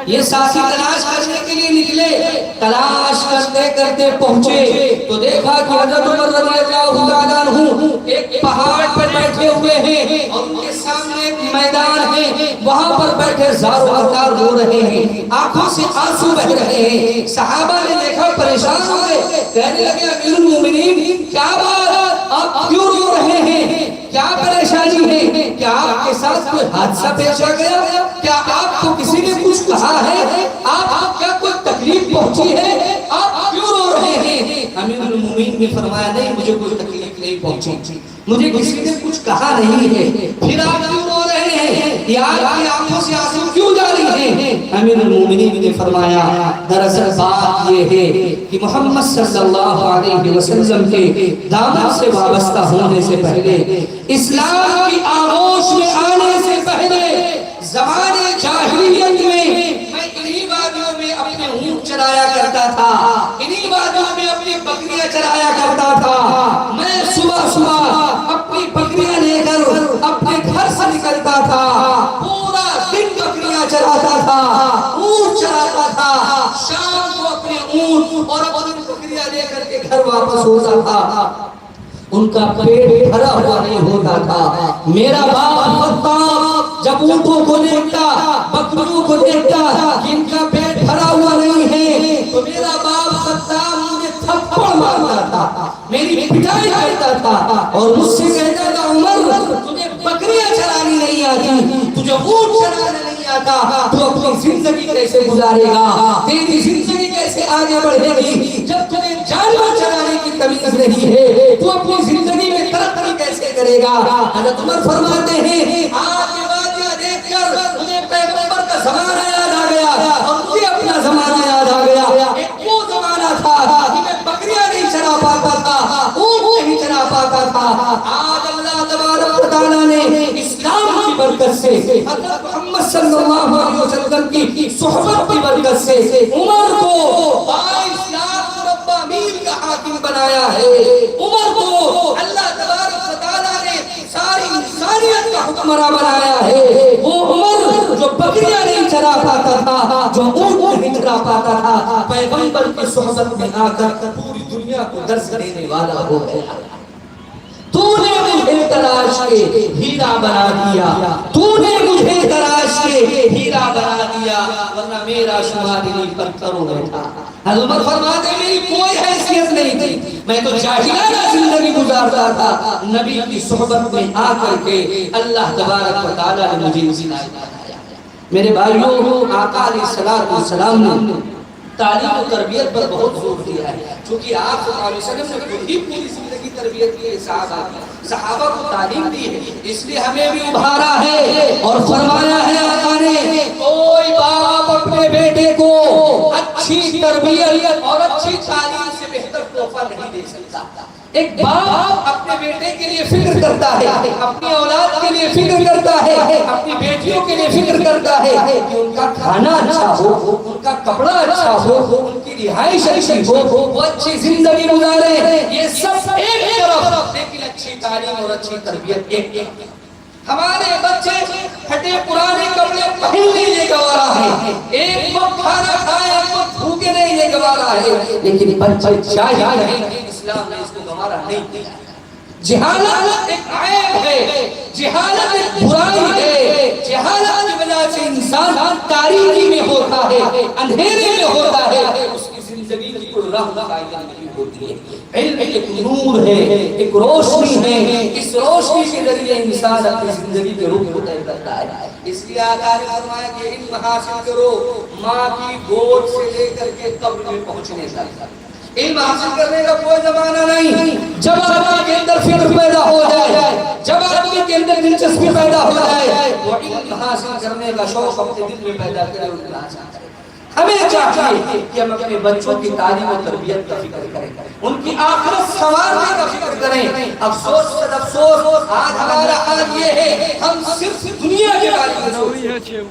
یہ ساتھی تلاش کرنے کے لیے نکلے، تلاش کرتے کرتے پہنچے تو دیکھا کہ حضرت عمر رضی اللہ تعالیٰ عنہ ایک پہاڑ پر بیٹھے ہوئے ہیں اور ان کے سامنے ایک میدان ہے، وہاں پر بیٹھے زاروں اکار رو رہے ہیں، آنکھوں سے آنسو بہ رہے ہیں۔ صحابہ نے دیکھا پریشان ہو گئے، کہنے لگے امیر المومنین کیا بات، آپ کیوں رو رہے ہیں، کیا پریشانی ہے، کیا آپ کے ساتھ کوئی حادثہ پیش آ گیا، کیا آپ کو کسی نے کچھ کہا ہے، آپ کیا کوئی تکلیف پہنچی ہے، آپ کیوں رو رہے ہیں؟ امیر المومنین نے فرمایا نہیں، مجھے کوئی تکلیف نہیں پہنچی، مجھے کسی نے کچھ کہا نہیں ہے، پھر آپ کیوں رو رہے ہیں، یا آپ کی آنکھوں سے آنسو کیوں جاری ہیں؟ امیر المومنین نے فرمایا دراصل بات یہ ہے کہ محمد صلی اللہ علیہ وسلم کے دامن سے وابستہ ہونے سے پہلے، اسلام کی آغوش میں آنے سے پہلے، زمانے جاہلیت میں میں انہی وادیوں میں اپنے اونٹ چرایا کرتا تھا، انہی وادیوں میں اپنی بکریاں چرایا کرتا تھا، میں صبح صبح اپنی بکریاں لے کر اپنے گھر سے نکلتا تھا، پورا دن بکریاں چراتا تھا، اونٹ چراتا تھا، شام کو اپنے اونٹ اور اپنی بکریاں لے کر کے گھر واپس ہوتا تھا، ان کا پیٹ بھرا ہوا نہیں ہوتا تھا۔ میرا باپ خطاب جب اونٹوں کو دیکھتا، بکریوں کو دیکھتا جن کا پیٹ بھرا ہوا نہیں ہے تو میرا باپ خطاب مجھے تھپڑ مارتا تھا، میری پٹائی کرتا تھا اور مجھ سے کہتا تھا عمر تجھے بکریاں چرانی نہیں آتی، تجھے اونٹ چرانا نہیں آتا، تو اپنی زندگی کیسے گزارے گا، تیری زندگی کیسے آگے بڑھے گی، جب تجھے جانور چرانے کی تمیز نہیں ہے تو اپنی زندگی میں ترقی کیسے کرے گا؟ حضرت عمر فرماتے ہیں آج یہ وادیاں دیکھ کر مجھے پیغمبر کا زمانہ یاد آ گیا اور مجھے اپنا زمانہ یاد آ گیا، ایک وہ زمانہ تھا کہ میں بکریاں نہیں چرا پاتا تھا، اونٹ نہیں چرا پاتا تھا، آج اللہ تبارک و تعالیٰ نے اسلام کی برکت سے، حضرت محمد صلی اللہ علیہ وسلم کی صحبت کی برکت سے عمر کو 22 لاکھ مربع میل کا حاکم بنایا ہے، عمر کو اللہ تبارک و تعالیٰ نے ساری انسانیت کا حکمراں بنایا ہے، وہ عمر جو بکریاں نہیں چرا پاتا تھا، جو اونٹ نہیں چرا پاتا تھا، پیغمبر کی صحبت میں آ کر پوری دنیا کو درس دینے والا ہو گیا۔ تو نے مجھے تلاش کے ہیرا بنا دیا، تو نے مجھے تلاش کے ہیرا بنا دیا، ورنہ میرا شمار انہی پتھروں میں تھا۔ حضرت عمر فرماتے ہیں میری کوئی حیثیت نہیں تھی، میں تو جاہلانہ زندگی گزارتا تھا، نبی کی صحبت میں آ کر کے اللہ تبارک و تعالیٰ نے مجھے انسان بنایا۔ میرے بھائیوں، آقا علیہ السلام نے تعلیم و تربیت پر بہت زور دیا ہے، چونکہ آپ صلی اللہ علیہ وسلم نے خود ہی پوری زندگی تربیت کی ہے، صحابہ کو تعلیم دی ہے، اس لیے ہمیں بھی ابھارا ہے اور فرمایا ہے آقا نے کوئی باپ اپنے بیٹے کو اچھی تربیت اور اچھی تعلیم سے بہتر تحفہ نہیں دے سکتا۔ ایک باپ اپنے بیٹے کے لیے فکر کرتا ہے، اپنی اولاد کے لیے فکر کرتا ہے، اپنی بیٹیوں کے لیے فکر کرتا ہے کہ ان کا کھانا اچھا ہو، ان کا کپڑا اچھا ہو، ان کی رہائش اچھی ہو، وہ اچھی زندگی گزارے، یہ سب ایک طرف، لیکن اچھی تعلیم اور اچھی تربیت ایک۔ ہمارے بچے پھٹے پرانے کپڑے پہننے یہ گوارا ہے، ایک وقت کھانا کھائے ایک وقت بھوکے نہیں یہ گوارا ہے، لیکن بچے جاہل ہیں، اسلام نے اس کو گوارا نہیں دیا۔ جہالت ایک عیب ہے، جہالت ایک برائی ہے، جہالت کی وجہ سے انسان تاریکی میں ہوتا ہے، اندھیرے میں ہوتا ہے، اس کی زندگی کی کوئی راہ قائم نہیں ہوتی ہے۔ علم ایک نور ہے، ایک روشنی ہے، اس روشنی کے ذریعے انسان اپنی زندگی کے رخ کو طے کرتا ہے۔ اس لیے آقا نے فرمایا کہ علم حاصل کرو ماں کی گود سے لے کر کے قبر میں پہنچنے تک۔ علم حاصل کرنے کا کوئی زمانہ نہیں، جب آدمی کے اندر فکر پیدا ہو جائے، جب آدمی کے اندر دلچسپی پیدا ہو جائے، وہ علم حاصل کرنے کا شوق اپنے دل میں پیدا کرے اور علم حاصل کرے۔ ہمیں چاہیے کہ ہم اپنے بچوں کی تعلیم و تربیت کا فکر کریں، ان کی آخرت سنوارنے کا فکر کریں۔ افسوس سے افسوس آج ہمارا حال یہ ہے، ہم صرف دنیا کے بارے میں سوچتے ہیں،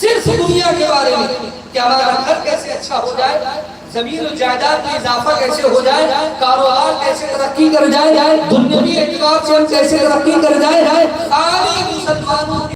صرف دنیا کے بارے میں کہ ہمارا گھر کیسے اچھا ہو جائے، زمین و جائیداد میں اضافہ کیسے ہو جائے، کاروبار کیسے ترقی کر جائے، دنیاوی اعتبار سے ہم کیسے ترقی کر جائے۔ آج مسلمانوں